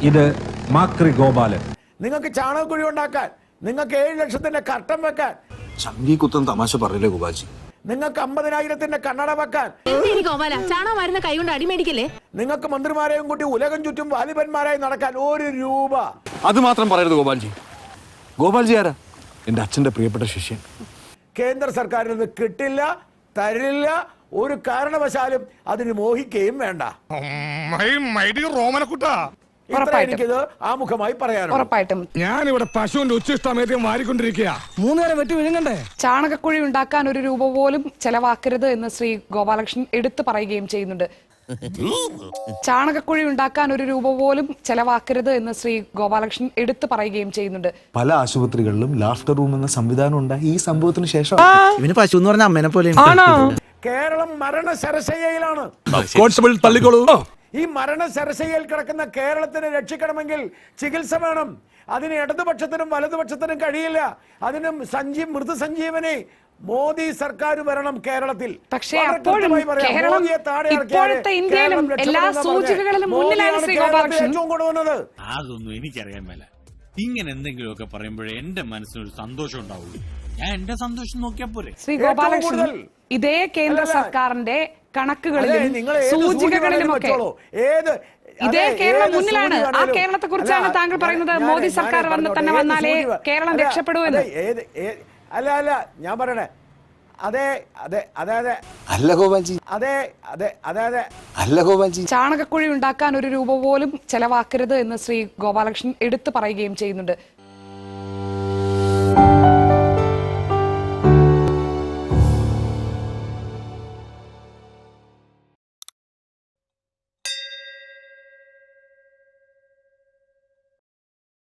ഇത് മാക്രി ഗോപാലൻ. നിങ്ങൾക്ക് ചാണകക്കുഴി ഉണ്ടാക്കാൻ, നിങ്ങൾക്ക് 7 ലക്ഷത്തിന്റെ കർട്ടൻ വെക്കാൻ, ചങ്കി കുത്തൻ തമാശ പറയില്ലേ ഗോപാൽജി, നിങ്ങൾക്ക് 50,000ത്തിന്റെ കണ്ണട വെക്കാൻ, ചാണകം കൈ കൊണ്ട് അടിമേടിക്കല്ലേ, നിങ്ങൾക്ക് മന്ത്രിമാരെയും കൂട്ടി ഉലകം ചുറ്റും വാലിബന്മാരായി നടക്കാൻ 1 രൂപ. അത് മാത്രം പറയരുത് ഗോപാൽജി. ഗോപാൽജി ആരാ? എന്റെ അച്ഛന്റെ പ്രിയപ്പെട്ട ശിഷ്യൻ. കേന്ദ്ര സർക്കാരിൽ നിന്ന് കിട്ടില്ല, തരില്ല, ഒരു കാരണവശാലും അതിന് മോഹിക്കുകയും വേണ്ട. എനിക്കിത് ആമുഖമായി പറയാനുണ്ട്. ഉറപ്പായിട്ടും ഞാനിവിടെ പശുവിന്റെ ഉച്ചിഷ്ടമേദ്യം വാരിക്കൊണ്ടിരിക്കുക. 3 നേരം വെട്ടി വിഴുങ്ങണ്ടേ? ചാണകക്കുഴി ഉണ്ടാക്കാൻ 1 രൂപ പോലും ചെലവാക്കരുത് എന്ന് ശ്രീ ഗോപാലകൃഷ്ണൻ എടുത്തു പറയുകയും ചെയ്യുന്നുണ്ട്. ചാണകക്കുഴി ഉണ്ടാക്കാൻ 1 രൂപ പോലും ചെലവാക്കരുത് എന്ന് ശ്രീ ഗോപാലകൃഷ്ണൻ എടുത്തു പറയുകയും ചെയ്യുന്നുണ്ട്. പല ആശുപത്രികളിലും ലാഫ്റ്റർ റൂം എന്ന സംവിധാനം ഉണ്ടായി ഈ സംഭവത്തിന് ശേഷം. ഇവന് പശു എന്ന് പറഞ്ഞ അമ്മേനെ പോലെ കേരളം മരണശരശയ്യയിലാണ്. കോൺസ്റ്റബിൾ തള്ളിക്കോളൂ. ഈ മരണശരശയ്യയിൽ കിടക്കുന്ന കേരളത്തിനെ രക്ഷിക്കണമെങ്കിൽ ചികിത്സ വേണം. അതിന് ഇടതുപക്ഷത്തിനും വലതുപക്ഷത്തിനും കഴിയില്ല. അതിനും മൃദുസഞ്ജീവനി മോദി സർക്കാർ വരണം കേരളത്തിൽ. പക്ഷേ അപ്പോഴും കേരളം ഇപ്പോഴത്തെ ഇന്ത്യയിലും എല്ലാ സൂചികകളിലും മുന്നിലാണ് ശ്രീ ഗോപാലകൃഷ്ണൻ. അതൊന്നും എനിക്കറിയാൻ മേല. ഇങ്ങനെ എന്തെങ്കിലുമൊക്കെ പറയുമ്പോഴേ എന്റെ മനസ്സിനൊരു സന്തോഷം ഉണ്ടാവുള്ളൂ. ഞാൻ എന്റെ സന്തോഷം നോക്കിയാ പോരെ. ശ്രീ ഗോപാലകൃഷ്ണൻ ഇതേ കേന്ദ്ര സർക്കാരിന്റെ കണക്കുകളിലും സൂചികകളിലുമൊക്കെ ഇതേ കേരളം മുന്നിലാണ്. ആ കേരളത്തെ കുറിച്ചാണ് താങ്കൾ പറയുന്നത് മോദി സർക്കാർ തന്നെ വന്നാലേ കേരളം രക്ഷപ്പെടൂ എന്ന്. അല്ല ഞാൻ പറയണേ, അതെ അതെ അതെ അതെ അല്ല ഗോപാൽജി, അതെ അതെ അതെ അതെ അല്ല ഗോപാൽജി. ചാണകക്കുഴി ഉണ്ടാക്കാൻ 1 രൂപ പോലും ചെലവാക്കരുത് എന്ന് ശ്രീ ഗോപാലകൃഷ്ണൻ എടുത്തു പറയുകയും ചെയ്യുന്നുണ്ട്.